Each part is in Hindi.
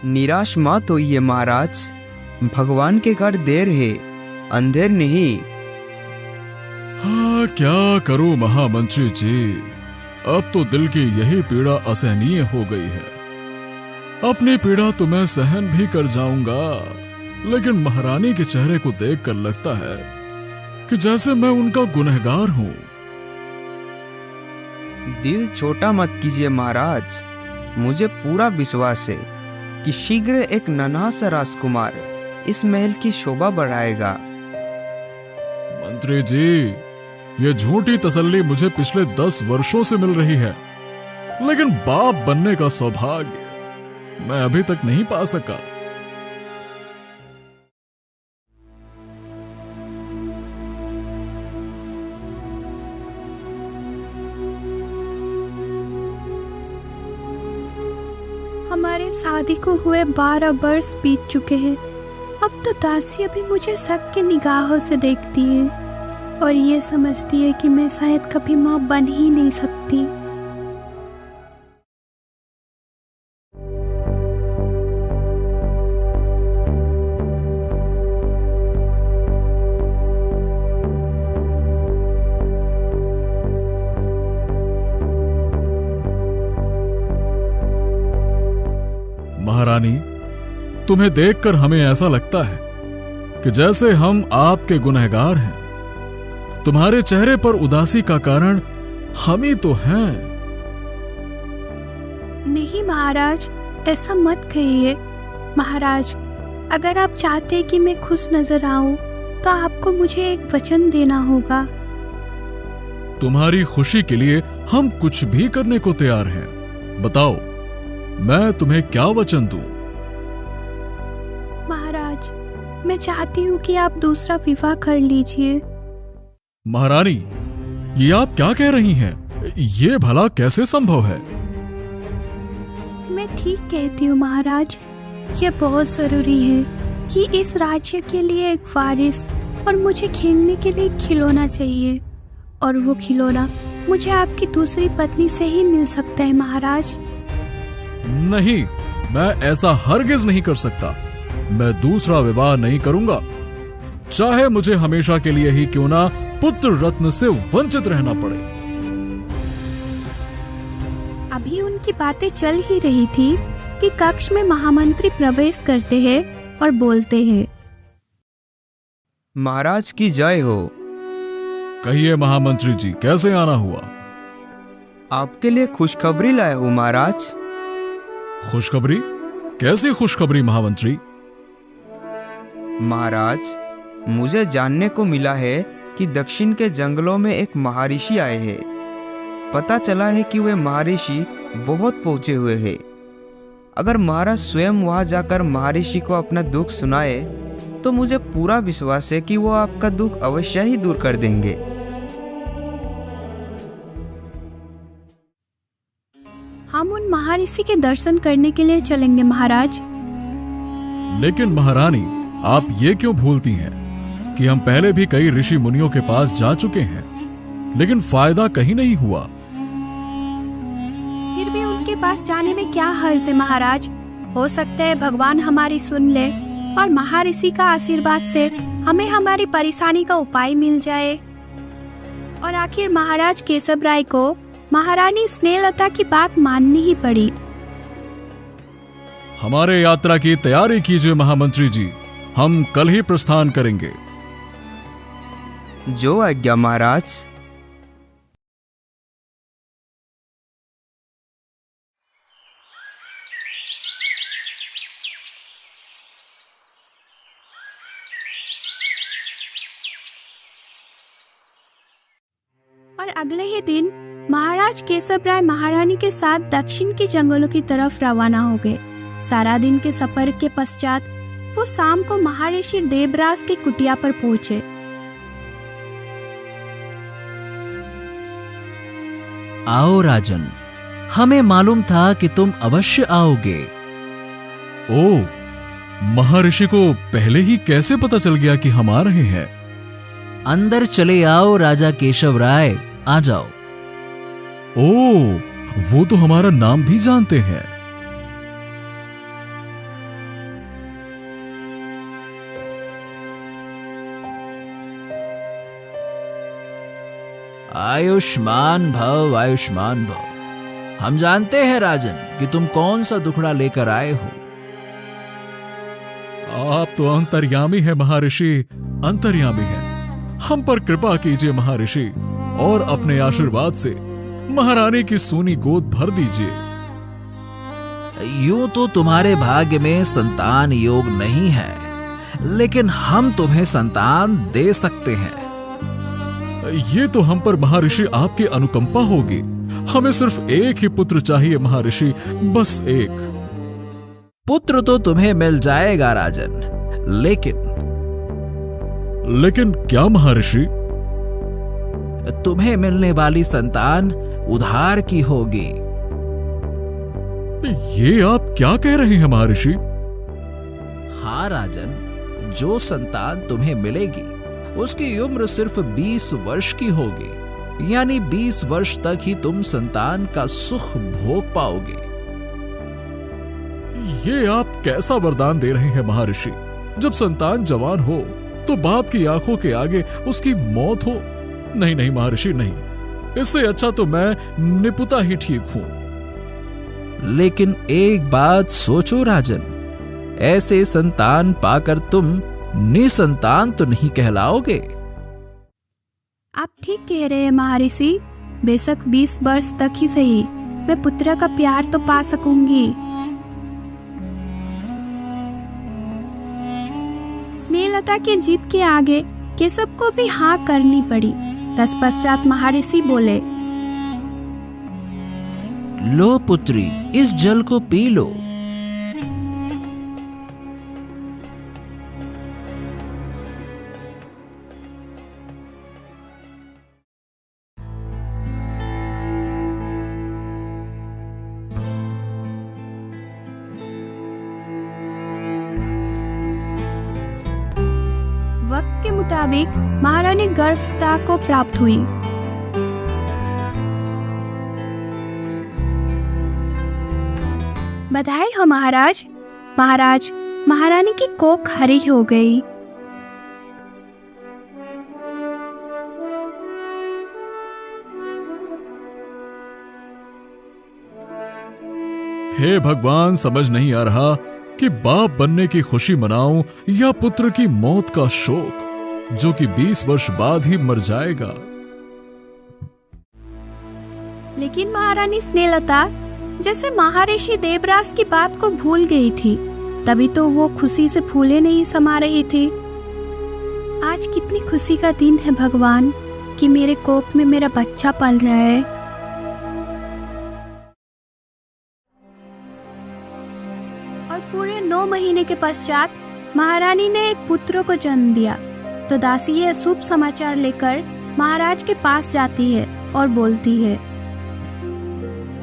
निराश मत होइए महाराज, भगवान के घर देर है, अंधेर नहीं। हाँ, क्या करूं महामंत्री जी, अब तो दिल की यही पीड़ा असहनीय हो गई है। अपनी पीड़ा तो मैं सहन भी कर जाऊंगा, लेकिन महारानी के चेहरे को देखकर लगता है कि जैसे मैं उनका गुनहगार हूं। दिल छोटा मत कीजिए महाराज, मुझे पूरा विश्वास है कि शीघ्र एक नन्हा सा राजकुमार इस महल की शोभा बढ़ाएगा। मंत्री जी, ये झूठी तसल्ली मुझे पिछले 10 वर्षों से मिल रही है, लेकिन बाप बनने का सौभाग्य मैं अभी तक नहीं पा सका। हमारे शादी को हुए 12 वर्ष बीत चुके हैं। अब तो दासी भी मुझे शक की निगाहों से देखती है और ये समझती है कि मैं शायद कभी माँ बन ही नहीं सकती। महारानी, तुम्हें देखकर हमें ऐसा लगता है कि जैसे हम आपके गुनहगार हैं। तुम्हारे चेहरे पर उदासी का कारण हम ही तो हैं। नहीं महाराज, ऐसा मत कहिए। महाराज, अगर आप चाहते हैं कि मैं खुश नजर आऊं, तो आपको मुझे एक वचन देना होगा। तुम्हारी खुशी के लिए हम कुछ भी करने को तैयार हैं। बताओ, मैं तुम्हें क्या वचन दूं? महाराज, मैं चाहती हूँ कि आप दूसरा विवाह कर लीजिए। महारानी, ये आप क्या कह रही हैं? ये भला कैसे संभव है? मैं ठीक कहती हूँ महाराज। ये बहुत जरूरी है कि इस राज्य के लिए एक वारिस और मुझे खेलने के लिए एक खिलौना चाहिए, और वो खिलौना मुझे आपकी दूसरी पत्नी से ही मिल सकता है महाराज। नहीं, मैं ऐसा हरगिज नहीं कर सकता। मैं दूसरा विवाह नहीं करूंगा, चाहे मुझे हमेशा के लिए ही क्यों ना पुत्र रत्न से वंचित रहना पड़े। अभी उनकी बातें चल ही रही थी कि कक्ष में महामंत्री प्रवेश करते हैं और बोलते हैं, महाराज की जय हो। कहिए महामंत्री जी, कैसे आना हुआ? आपके लिए खुशखबरी लाया हूँ महाराज। खुशखबरी? कैसी खुशखबरी महामंत्री? महाराज, मुझे जानने को मिला है कि दक्षिण के जंगलों में एक महर्षि आए हैं। पता चला है कि वे महर्षि बहुत पहुंचे हुए हैं। अगर महाराज स्वयं वहां जाकर महर्षि को अपना दुख सुनाए, तो मुझे पूरा विश्वास है कि वो आपका दुख अवश्य ही दूर कर देंगे। हम उन महर्षि के दर्शन करने के लिए चलेंगे महाराज। लेकिन महारानी, आप ये क्यों भूलती हैं कि हम पहले भी कई ऋषि मुनियों के पास जा चुके हैं, लेकिन फायदा कहीं नहीं हुआ। फिर भी उनके पास जाने में क्या हर्ज है महाराज? हो सकता है भगवान हमारी सुन ले और महर्षि का आशीर्वाद से हमें हमारी परेशानी का उपाय मिल जाए। और आखिर महाराज केशव राय को महारानी स्नेहलता की बात माननी ही पड़ी। हमारे यात्रा की तैयारी कीजिए महामंत्री जी, हम कल ही प्रस्थान करेंगे। जो आज्ञा महाराज। और अगले ही दिन महाराज केशव राय महारानी के साथ दक्षिण के जंगलों की तरफ रवाना हो गए। सारा दिन के सफर के पश्चात वो शाम को महर्षि देवराज की कुटिया पर पहुंचे। आओ राजन, हमें मालूम था कि तुम अवश्य आओगे। ओ, महर्षि को पहले ही कैसे पता चल गया कि हम आ रहे हैं? अंदर चले आओ राजा केशव राय, आ जाओ। ओ, वो तो हमारा नाम भी जानते हैं। आयुष्मान भव, आयुष्मान भव। हम जानते हैं राजन कि तुम कौन सा दुखड़ा लेकर आए हो। आप तो अंतर्यामी है महर्षि, अंतर्यामी है। हम पर कृपा कीजिए महर्षि, और अपने आशीर्वाद से महारानी की सूनी गोद भर दीजिए। यूं तो तुम्हारे भाग्य में संतान योग नहीं है, लेकिन हम तुम्हें संतान दे सकते हैं। ये तो हम पर महर्षि आपकी अनुकंपा होगी। हमें सिर्फ एक ही पुत्र चाहिए महर्षि, बस एक। पुत्र तो तुम्हें मिल जाएगा राजन, लेकिन क्या महर्षि? तुम्हें मिलने वाली संतान उधार की होगी। ये आप क्या कह रहे हैं महर्षि? हाँ राजन, जो संतान तुम्हें मिलेगी उसकी उम्र सिर्फ 20 वर्ष की होगी, यानी 20 वर्ष तक ही तुम संतान का सुख भोग पाओगे। ये आप कैसा वरदान दे रहे हैं महर्षि? जब संतान जवान हो तो बाप की आंखों के आगे उसकी मौत हो? नहीं नहीं महर्षि, नहीं। इससे अच्छा तो मैं निपुता ही ठीक हूं। लेकिन एक बात सोचो राजन, ऐसे संतान पाकर तुम निसंतान तो नहीं कहलाओगे। आप ठीक कह रहे हैं महर्षि। बेशक 20 वर्ष तक ही सही, मैं पुत्र का प्यार तो पा सकूंगी। स्नेहलता के जीत के आगे केशव को भी हाँ करनी पड़ी। तत्पश्चात महर्षि बोले, लो पुत्री, इस जल को पी लो। वक्त के मुताबिक महारानी गर्भावस्था को प्राप्त हुई। बधाई हो महाराज। महाराज, महारानी की कोख हरी हो गई। हे भगवान, समझ नहीं आ रहा कि बाप बनने की खुशी मनाऊं या पुत्र की मौत का शोक, जो कि 20 वर्ष बाद ही मर जाएगा। लेकिन महारानी स्नेहलता जैसे महर्षि देवराज की बात को भूल गई थी, तभी तो वो खुशी से फूले नहीं समा रही थी। आज कितनी खुशी का दिन है भगवान कि मेरे कोख में मेरा बच्चा पल रहा है। और पूरे 9 महीने के पश्चात महारानी ने एक पुत्र को जन्म दिया। तो दासी यह शुभ समाचार लेकर महाराज के पास जाती है और बोलती है,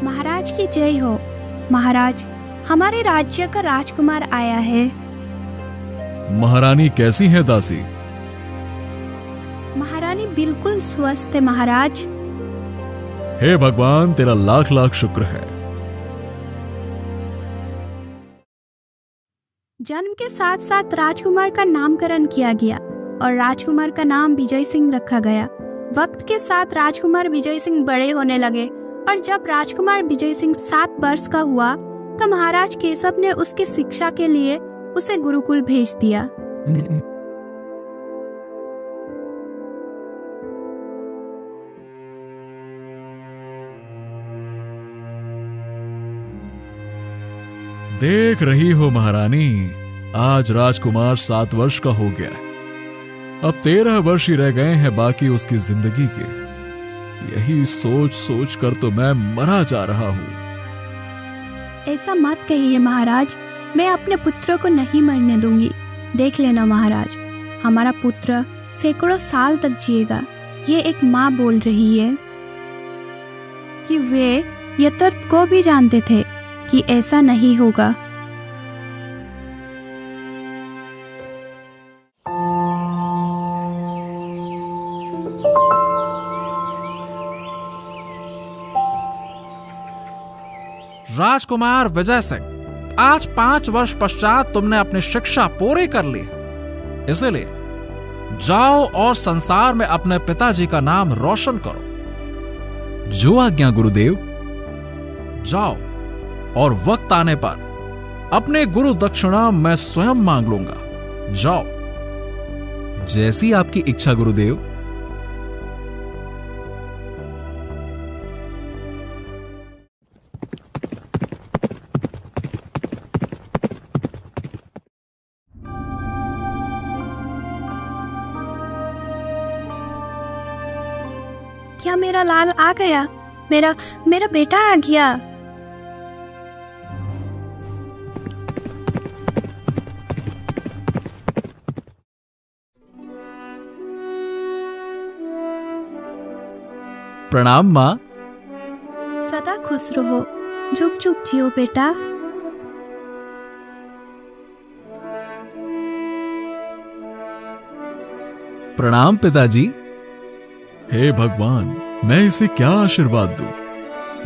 महाराज की जय हो। महाराज, हमारे राज्य का राजकुमार आया है। महारानी कैसी है दासी? महारानी बिल्कुल स्वस्थ है महाराज। हे भगवान, तेरा लाख लाख शुक्र है। जन्म के साथ साथ राजकुमार का नामकरण किया गया और राजकुमार का नाम विजय सिंह रखा गया। वक्त के साथ राजकुमार विजय सिंह बड़े होने लगे और जब राजकुमार विजय सिंह 7 वर्ष का हुआ तो महाराज केशव ने उसकी शिक्षा के लिए उसे गुरुकुल भेज दिया। देख रही हो महारानी, आज राजकुमार 7 वर्ष का हो गया। अब 13 वर्ष ही रह गए हैं बाकी उसकी जिंदगी के। यही सोच सोच कर तो मैं मरा जा रहा हूं। ऐसा मत कहिए महाराज, मैं अपने पुत्र को नहीं मरने दूंगी। देख लेना महाराज, हमारा पुत्र सैकड़ों साल तक जिएगा। ये एक माँ बोल रही है कि वे यथार्थ को भी जानते थे कि ऐसा नहीं होगा। राजकुमार विजय सिंह, आज 5 वर्ष पश्चात तुमने अपनी शिक्षा पूरी कर ली, इसलिए जाओ और संसार में अपने पिताजी का नाम रोशन करो। जो आज्ञा गुरुदेव। जाओ और वक्त आने पर अपने गुरु दक्षिणा मैं स्वयं मांग लूंगा। जाओ, जैसी आपकी इच्छा गुरुदेव। क्या मेरा लाल आ गया? मेरा मेरा बेटा आ गया। प्रणाम मां। सदा खुश रहो। झुक झुक जियो बेटा। प्रणाम पिताजी। हे भगवान, मैं इसे क्या आशीर्वाद दूं?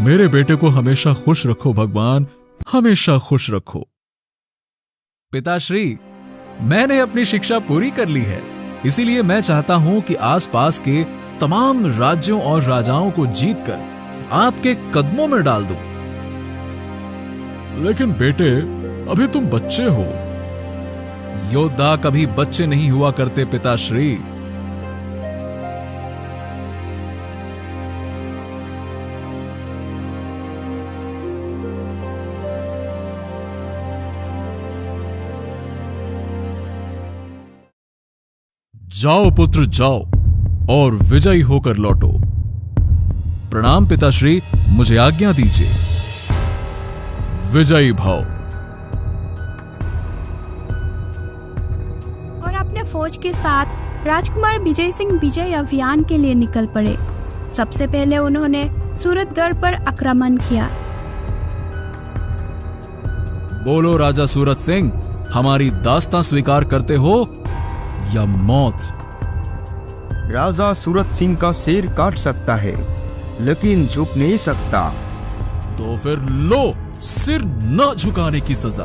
मेरे बेटे को हमेशा खुश रखो भगवान, हमेशा खुश रखो। पिताश्री, मैंने अपनी शिक्षा पूरी कर ली है, इसीलिए मैं चाहता हूं कि आसपास के तमाम राज्यों और राजाओं को जीतकर आपके कदमों में डाल दूं। लेकिन बेटे, अभी तुम बच्चे हो। योद्धा कभी बच्चे नहीं हुआ करते पिताश्री। जाओ पुत्र जाओ और विजयी होकर लौटो। प्रणाम पिताश्री, मुझे आज्ञा दीजिए। विजयी भाव। और अपने फौज के साथ राजकुमार विजय सिंह विजय अभियान के लिए निकल पड़े। सबसे पहले उन्होंने सूरतगढ़ पर आक्रमण किया। बोलो राजा सूरत सिंह, हमारी दास्तां स्वीकार करते हो या मौत? राजा सूरत सिंह का सिर काट सकता है, लेकिन झुक नहीं सकता। तो फिर लो सिर न झुकाने की सजा।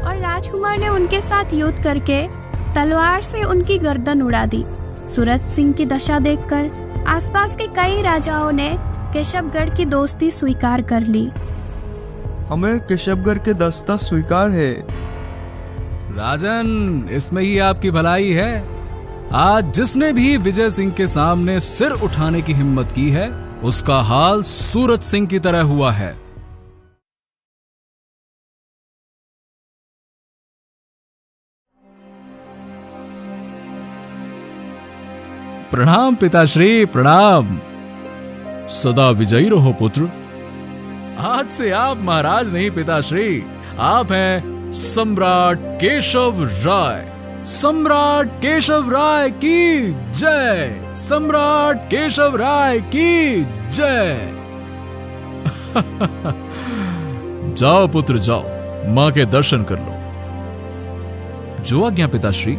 और राजकुमार ने उनके साथ युद्ध करके तलवार से उनकी गर्दन उड़ा दी। सूरत सिंह की दशा देखकर आसपास के कई राजाओं ने केशवगढ़ की दोस्ती स्वीकार कर ली। हमें केशवगढ़ के दस्ता स्वीकार है। राजन, इसमें ही आपकी भलाई है। आज जिसने भी विजय सिंह के सामने सिर उठाने की हिम्मत की है, उसका हाल सूरत सिंह की तरह हुआ है। प्रणाम पिताश्री, प्रणाम। सदा विजयी रहो पुत्र। आज से आप महाराज नहीं पिताश्री, आप हैं सम्राट केशव राय। सम्राट केशव राय की जय। सम्राट केशव राय की जय। जाओ पुत्र जाओ, मां के दर्शन कर लो। जो आज्ञा पिताश्री।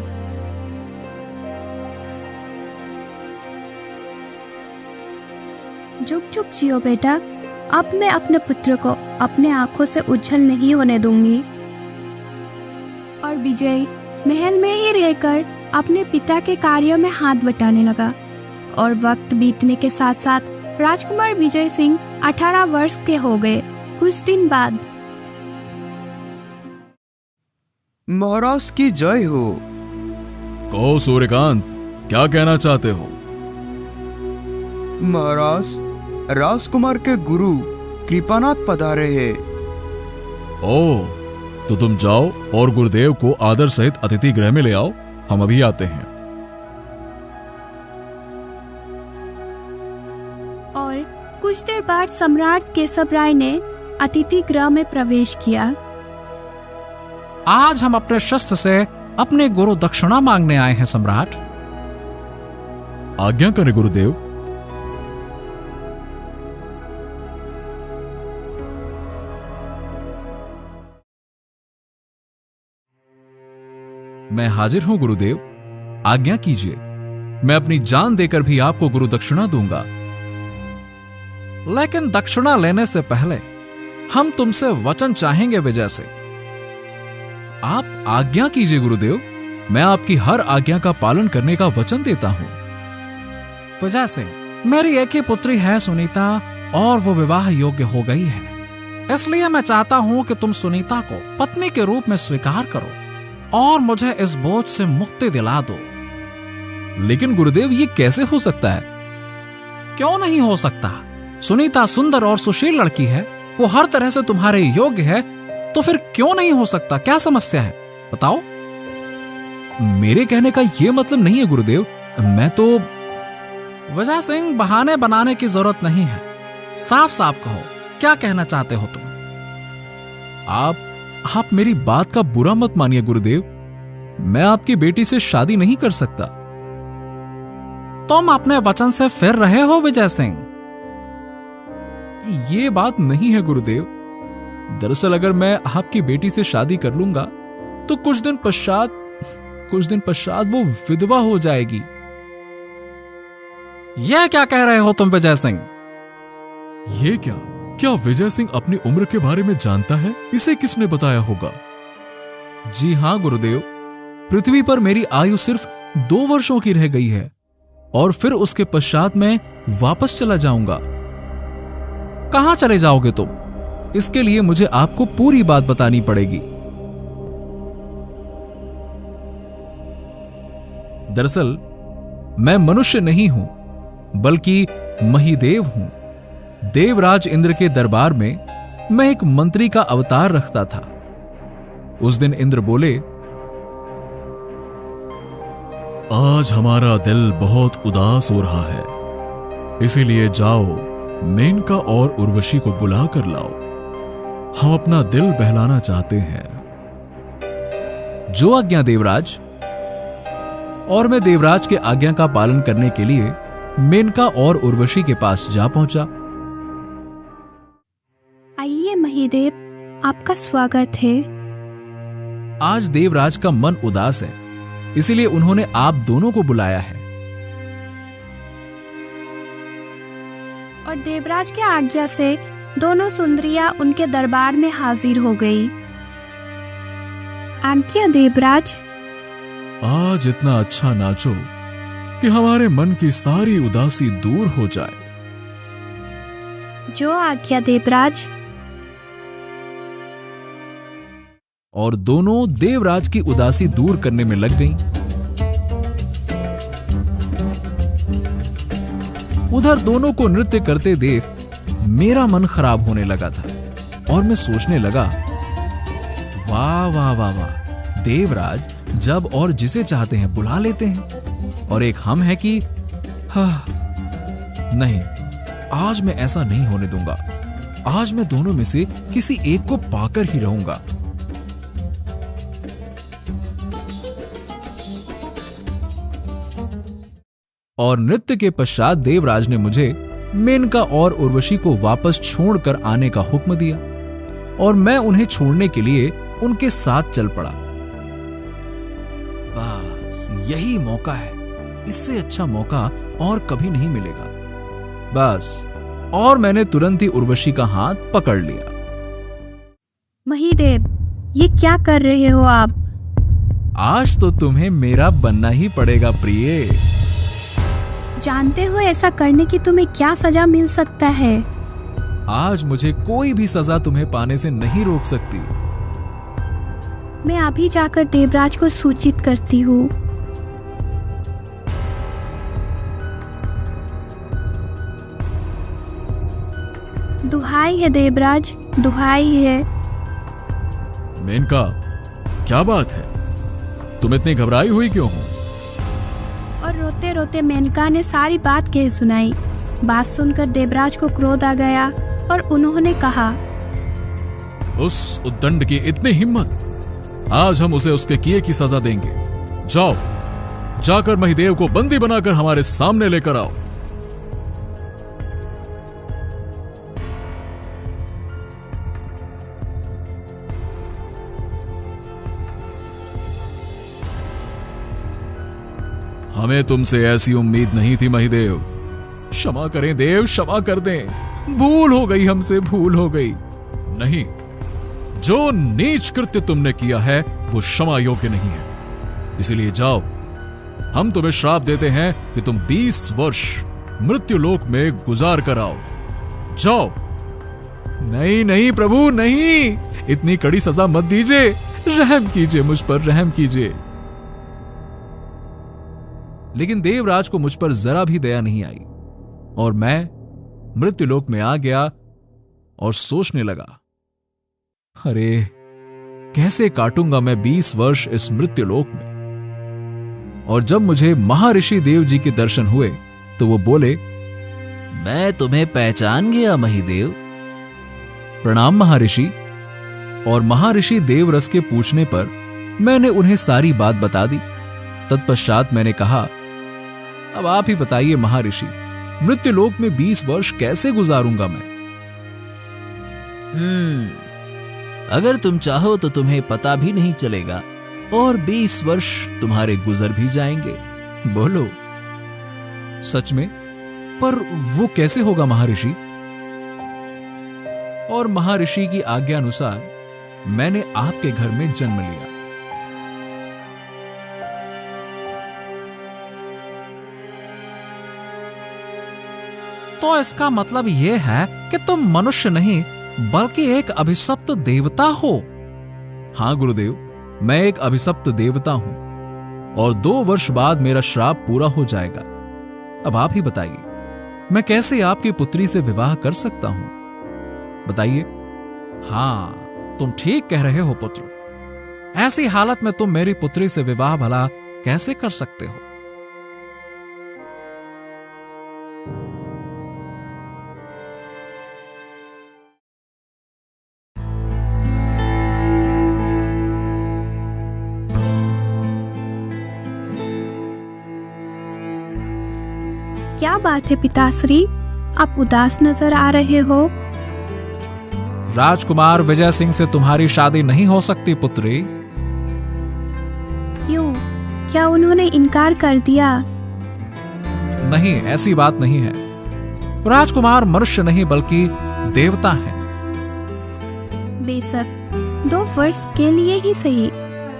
झुक झुक जियो बेटा। अब मैं अपने पुत्र को अपने आंखों से उज्जवल नहीं होने दूंगी। और विजय महल में ही रहकर अपने पिता के कार्यों में हाथ बटाने लगा। और वक्त बीतने के साथ साथ राजकुमार विजय सिंह 18 वर्ष के हो गए। कुछ दिन बाद महाराज की जय हो। कहो सूर्यकांत, क्या कहना चाहते हो? महाराज, राजकुमार के गुरु कृपानाथ पधारे हैं। ओह, तो तुम जाओ और गुरुदेव को आदर सहित अतिथि गृह में ले आओ। हम अभी आते हैं। और कुछ देर बाद सम्राट केशव राय ने अतिथि गृह में प्रवेश किया। आज हम अपने शस्त्र से अपने गुरु दक्षिणा मांगने आए हैं सम्राट। आज्ञा करें गुरुदेव। मैं हाजिर हूं गुरुदेव, आज्ञा कीजिए। मैं अपनी जान देकर भी आपको गुरु दक्षिणा दूंगा। लेकिन दक्षिणा लेने से पहले हम तुमसे वचन चाहेंगे विजय से। आप आज्ञा कीजिए गुरुदेव, मैं आपकी हर आज्ञा का पालन करने का वचन देता हूं। विजय सिंह, मेरी एक ही पुत्री है सुनीता, और वो विवाह योग्य हो गई है। इसलिए मैं चाहता हूं कि तुम सुनीता को पत्नी के रूप में स्वीकार करो और मुझे इस बोझ से मुक्ति दिला दो। लेकिन गुरुदेव, ये कैसे हो सकता है? क्यों नहीं हो सकता? सुनीता सुंदर और सुशील लड़की है, वो हर तरह से तुम्हारे योग्य है, तो फिर क्यों नहीं हो सकता? क्या समस्या है, बताओ। मेरे कहने का यह मतलब नहीं है गुरुदेव, मैं तो। विजय सिंह, बहाने बनाने की जरूरत नहीं है, साफ साफ कहो, क्या कहना चाहते हो तुम? आप मेरी बात का बुरा मत मानिए गुरुदेव, मैं आपकी बेटी से शादी नहीं कर सकता। तुम अपने वचन से फिर रहे हो विजय सिंह? ये बात नहीं है गुरुदेव। दरअसल अगर मैं आपकी बेटी से शादी कर लूंगा तो कुछ दिन पश्चात वो विधवा हो जाएगी। यह क्या कह रहे हो तुम विजय सिंह? ये क्या विजय सिंह अपनी उम्र के बारे में जानता है? इसे किसने बताया होगा? जी हां गुरुदेव, पृथ्वी पर मेरी आयु सिर्फ 2 वर्षों की रह गई है और फिर उसके पश्चात मैं वापस चला जाऊंगा। कहां चले जाओगे तुम? इसके लिए मुझे आपको पूरी बात बतानी पड़ेगी। दरअसल मैं मनुष्य नहीं हूं, बल्कि महिदेव हूं। देवराज इंद्र के दरबार में मैं एक मंत्री का अवतार रखता था। उस दिन इंद्र बोले, आज हमारा दिल बहुत उदास हो रहा है, इसीलिए जाओ मेनका और उर्वशी को बुला कर लाओ, हम अपना दिल बहलाना चाहते हैं। जो आज्ञा देवराज। और मैं देवराज के आज्ञा का पालन करने के लिए मेनका और उर्वशी के पास जा पहुंचा। आइए महिदेव, आपका स्वागत है। आज देवराज का मन उदास है, इसीलिए उन्होंने आप दोनों को बुलाया है। और देवराज के आज्ञा से दोनों सुंदरियां उनके दरबार में हाजिर हो गई। आज्ञा देवराज। आज इतना अच्छा नाचो कि हमारे मन की सारी उदासी दूर हो जाए। जो आज्ञा देवराज। और दोनों देवराज की उदासी दूर करने में लग गईं। उधर दोनों को नृत्य करते देख मेरा मन खराब होने लगा था और मैं सोचने लगा, वाह वाह वाह वाह, देवराज जब और जिसे चाहते हैं बुला लेते हैं, और एक हम है कि नहीं, आज मैं ऐसा नहीं होने दूंगा। आज मैं दोनों में से किसी एक को पाकर ही रहूंगा। और नृत्य के पश्चात देवराज ने मुझे मेनका और उर्वशी को वापस छोड़कर आने का हुक्म दिया और मैं उन्हें छोड़ने के लिए उनके साथ चल पड़ा। बस यही मौका है, इससे अच्छा मौका और कभी नहीं मिलेगा। बस, और मैंने तुरंत ही उर्वशी का हाथ पकड़ लिया। महिदेव, ये क्या कर रहे हो आप? आज तो तुम्हें मेरा बनना ही पड़ेगा प्रिय। जानते हो ऐसा करने की तुम्हें क्या सजा मिल सकता है? आज मुझे कोई भी सजा तुम्हें पाने से नहीं रोक सकती। मैं अभी जाकर देवराज को सूचित करती हूँ। दुहाई है देवराज, दुहाई है। मेनका, क्या बात है? तुम इतनी घबराई हुई क्यों हो? और रोते रोते मेनका ने सारी बात कह सुनाई। बात सुनकर देवराज को क्रोध आ गया और उन्होंने कहा, उस उद्दंड की इतनी हिम्मत! आज हम उसे उसके किए की सजा देंगे। जाओ, जाकर महिदेव को बंदी बनाकर हमारे सामने लेकर आओ। हमें तुमसे ऐसी उम्मीद नहीं थी महिदेव। क्षमा करें देव, क्षमा कर दें। भूल हो गई, हमसे भूल हो गई। नहीं, जो नीच कृत्य तुमने किया है वो क्षमा योग्य नहीं है। इसलिए जाओ, हम तुम्हें श्राप देते हैं कि तुम 20 वर्ष मृत्युलोक में गुजार कर आओ। जाओ। नहीं नहीं प्रभु नहीं, इतनी कड़ी सजा मत दीजिए, रहम कीजिए मुझ पर, रहम कीजिए। लेकिन देवराज को मुझ पर जरा भी दया नहीं आई और मैं मृत्युलोक में आ गया और सोचने लगा, अरे कैसे काटूंगा मैं 20 वर्ष इस मृत्युलोक में। और जब मुझे महर्षि देव जी के दर्शन हुए तो वो बोले, मैं तुम्हें पहचान गया महिदेव। प्रणाम महर्षि। और महर्षि देवरस के पूछने पर मैंने उन्हें सारी बात बता दी। तत्पश्चात मैंने कहा, अब आप ही बताइए महर्षि, मृत्युलोक में 20 वर्ष कैसे गुजारूंगा मैं? अगर तुम चाहो तो तुम्हें पता भी नहीं चलेगा और 20 वर्ष तुम्हारे गुजर भी जाएंगे। बोलो। सच में? पर वो कैसे होगा महर्षि? और महर्षि की आज्ञा अनुसार मैंने आपके घर में जन्म लिया। तो इसका मतलब यह है कि तुम मनुष्य नहीं बल्कि एक अभिशप्त देवता हो। हां गुरुदेव, मैं एक अभिशप्त देवता हूं और 2 वर्ष बाद मेरा श्राप पूरा हो जाएगा। अब आप ही बताइए, मैं कैसे आपकी पुत्री से विवाह कर सकता हूं? बताइए। हां, तुम ठीक कह रहे हो पुत्र। ऐसी हालत में तुम मेरी पुत्री से विवाह भला कैसे कर सकते हो? क्या बात है पिताश्री, आप उदास नजर आ रहे हो। राजकुमार विजय सिंह से तुम्हारी शादी नहीं हो सकती पुत्री। क्यों? क्या उन्होंने इनकार कर दिया? नहीं, ऐसी बात नहीं है। राजकुमार मनुष्य नहीं बल्कि देवता हैं। बेशक 2 वर्ष के लिए ही सही,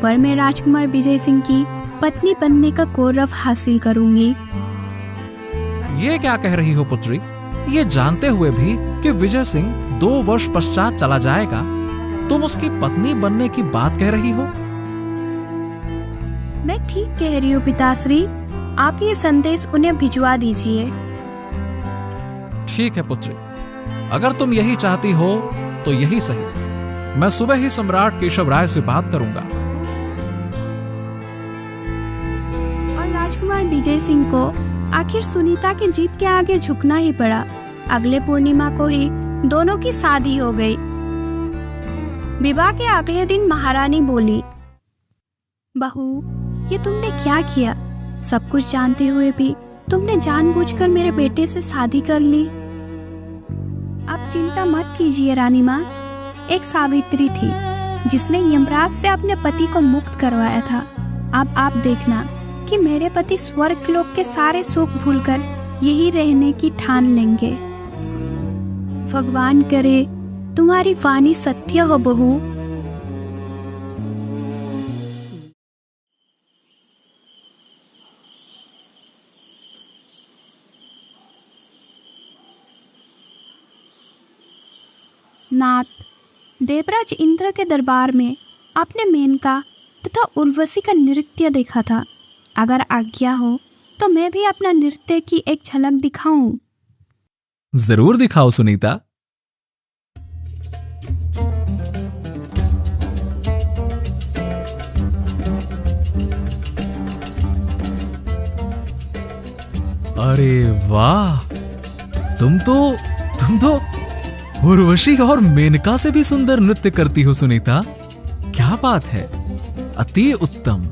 पर मैं राजकुमार विजय सिंह की पत्नी बनने का गौरव हासिल करूंगी। ये क्या कह रही हो पुत्री? ये जानते हुए भी कि विजय सिंह 2 वर्ष पश्चात चला जाएगा, तुम उसकी पत्नी बनने की बात कह रही हो? मैं ठीक कह रही हूँ पिताश्री, आप ये संदेश उन्हें भिजवा दीजिए। ठीक है पुत्री, अगर तुम यही चाहती हो तो यही सही। मैं सुबह ही सम्राट केशव राय से बात करूंगा। और राजकुमार विजय सिंह को आखिर सुनीता की जीत के आगे झुकना ही पड़ा। अगले पूर्णिमा को ही दोनों की शादी हो गई। विवाह के अगले दिन महारानी बोली, बहू, ये तुमने क्या किया? सब कुछ जानते हुए भी तुमने जानबूझकर मेरे बेटे से शादी कर ली। आप चिंता मत कीजिए रानी माँ। एक सावित्री थी जिसने यमराज से अपने पति को मुक्त करवाया था। अब आप देखना कि मेरे पति स्वर्ग लोक के सारे सुख भूलकर यही रहने की ठान लेंगे। भगवान करे तुम्हारी वाणी सत्य हो बहू। नाथ, देवराज इंद्र के दरबार में आपने मेनका तथा उर्वशी का नृत्य देखा था। अगर आज्ञा हो तो मैं भी अपना नृत्य की एक झलक दिखाऊं। जरूर दिखाओ सुनीता। अरे वाह, तुम तो उर्वशी और मेनका से भी सुंदर नृत्य करती हो सुनीता। क्या बात है, अति उत्तम।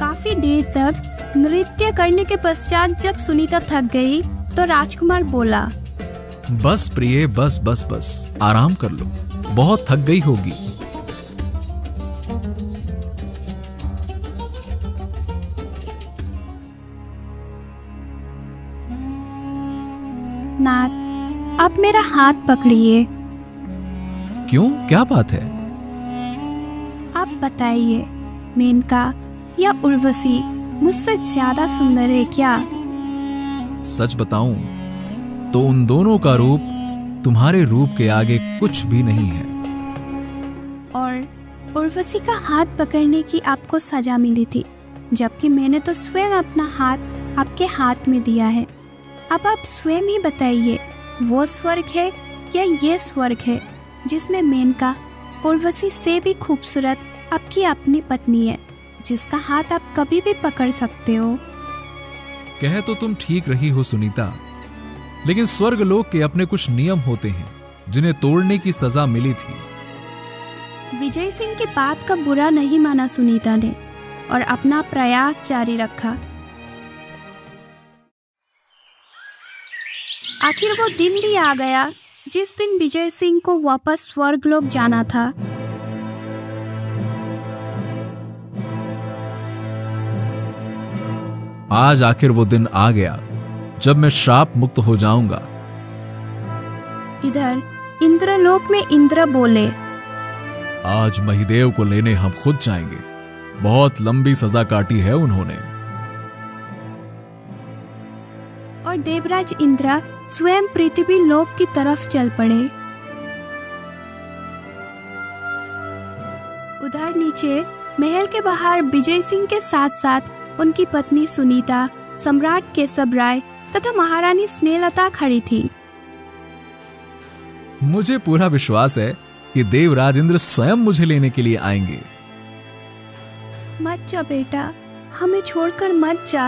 काफी देर तक नृत्य करने के पश्चात जब सुनीता थक गई तो राजकुमार बोला, बस प्रिय, बस बस बस, आराम कर लो, बहुत थक गई होगी। नाथ, आप मेरा हाथ पकड़िए। क्यों, क्या बात है? आप बताइए, मेनका या उर्वशी मुझसे ज्यादा सुंदर है क्या? सच बताऊं तो उन दोनों का रूप तुम्हारे रूप के आगे कुछ भी नहीं है। और उर्वशी का हाथ पकड़ने की आपको सजा मिली थी, जबकि मैंने तो स्वयं अपना हाथ आपके हाथ में दिया है। अब आप स्वयं ही बताइए, वो स्वर्ग है या ये स्वर्ग है जिसमें मेनका उर्वशी से भी खूबसूरत आपकी अपनी पत्नी है, जिसका हाथ आप कभी भी पकड़ सकते हो। कह तो तुम ठीक रही हो सुनीता, लेकिन स्वर्ग लोक के अपने कुछ नियम होते हैं जिन्हें तोड़ने की सजा मिली थी। विजय सिंह की बात का बुरा नहीं माना सुनीता ने और अपना प्रयास जारी रखा। आखिर वो दिन भी आ गया जिस दिन विजय सिंह को वापस स्वर्गलोक जाना था। आज आखिर वो दिन आ गया जब मैं श्राप मुक्त हो जाऊंगा। इधर इंद्रलोक में इंद्र बोले, आज महिदेव को लेने हम खुद जाएंगे। बहुत लंबी सजा काटी है उन्होंने। और देवराज इंद्र स्वयं पृथ्वी लोक की तरफ चल पड़े। उधर नीचे महल के बाहर विजय सिंह के साथ साथ उनकी पत्नी सुनीता, सम्राट केशव राय तथा महारानी स्नेहलता खड़ी थी। मुझे पूरा विश्वास है कि देवराज इंद्र स्वयं मुझे लेने के लिए आएंगे। मत जा बेटा, हमें छोड़कर मत जा।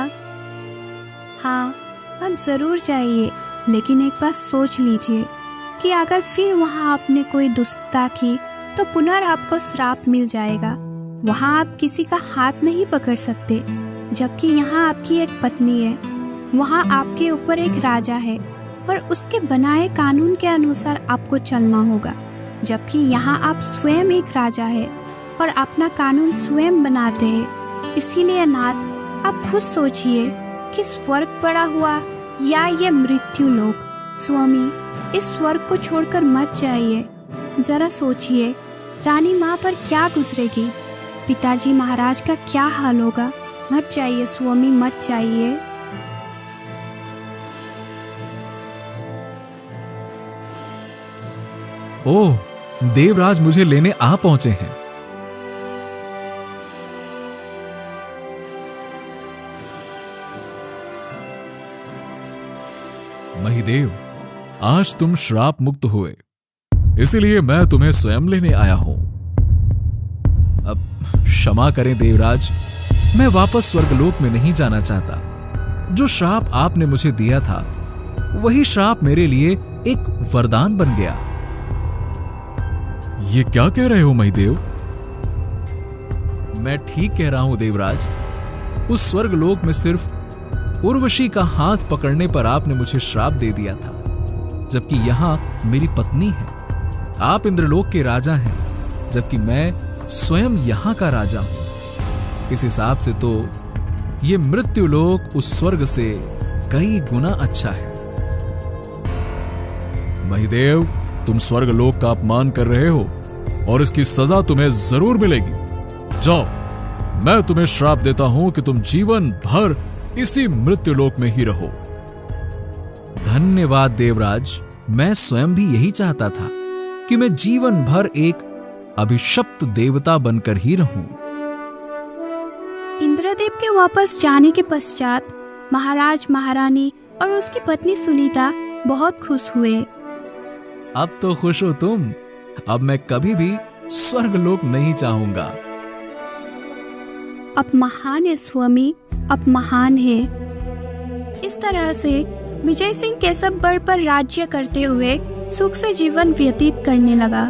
हाँ, आप जरूर जाइए, लेकिन एक बात सोच लीजिए कि अगर फिर वहाँ आपने कोई दुष्टता की तो पुनः आपको श्राप मिल जाएगा। वहाँ आप किसी का हाथ नहीं पकड़ सकते, जबकि यहाँ आपकी एक पत्नी है। वहाँ आपके ऊपर एक राजा है और उसके बनाए कानून के अनुसार आपको चलना होगा, जबकि यहाँ आप स्वयं एक राजा है और अपना कानून स्वयं बनाते हैं। इसीलिए नाथ, आप खुद सोचिए कि स्वर्ग बड़ा हुआ या ये मृत्यु लोक। स्वामी, इस स्वर्ग को छोड़कर मत जाइए। जरा सोचिए, रानी माँ पर क्या गुजरेगी, पिताजी महाराज का क्या हाल होगा। मत जाइए स्वामी, मत जाइए। ओह, देवराज मुझे लेने आ पहुंचे हैं। महिदेव, आज तुम श्राप मुक्त हुए, इसीलिए मैं तुम्हें स्वयं लेने आया हूं। अब क्षमा करें देवराज, मैं वापस स्वर्गलोक में नहीं जाना चाहता। जो श्राप आपने मुझे दिया था, वही श्राप मेरे लिए एक वरदान बन गया। ये क्या कह रहे हो महिदेव? मैं ठीक कह रहा हूं देवराज। उस स्वर्गलोक में सिर्फ उर्वशी का हाथ पकड़ने पर आपने मुझे श्राप दे दिया था, जबकि यहां मेरी पत्नी है। आप इंद्रलोक के राजा हैं, जबकि मैं स्वयं यहां का राजा हूं। इस हिसाब से तो ये मृत्युलोक उस स्वर्ग से कई गुना अच्छा है। महिदेव, तुम स्वर्गलोक का अपमान कर रहे हो और इसकी सजा तुम्हें जरूर मिलेगी। जाओ, मैं तुम्हें श्राप देता हूं कि तुम जीवन भर इसी मृत्युलोक में ही रहो। धन्यवाद देवराज, मैं स्वयं भी यही चाहता था कि मैं जीवन भर एक अभिशप्त देवता बनकर ही रहूं। इंद्रदेव के वापस जाने के पश्चात महाराज, महारानी और उसकी पत्नी सुनीता बहुत खुश हुए। अब तो खुश हो तुम। अब मैं कभी भी स्वर्गलोक नहीं चाहूंगा। अब महान है स्वामी, अब महान है। इस तरह से विजय सिंह केशवगढ़ पर राज्य करते हुए सुख से जीवन व्यतीत करने लगा।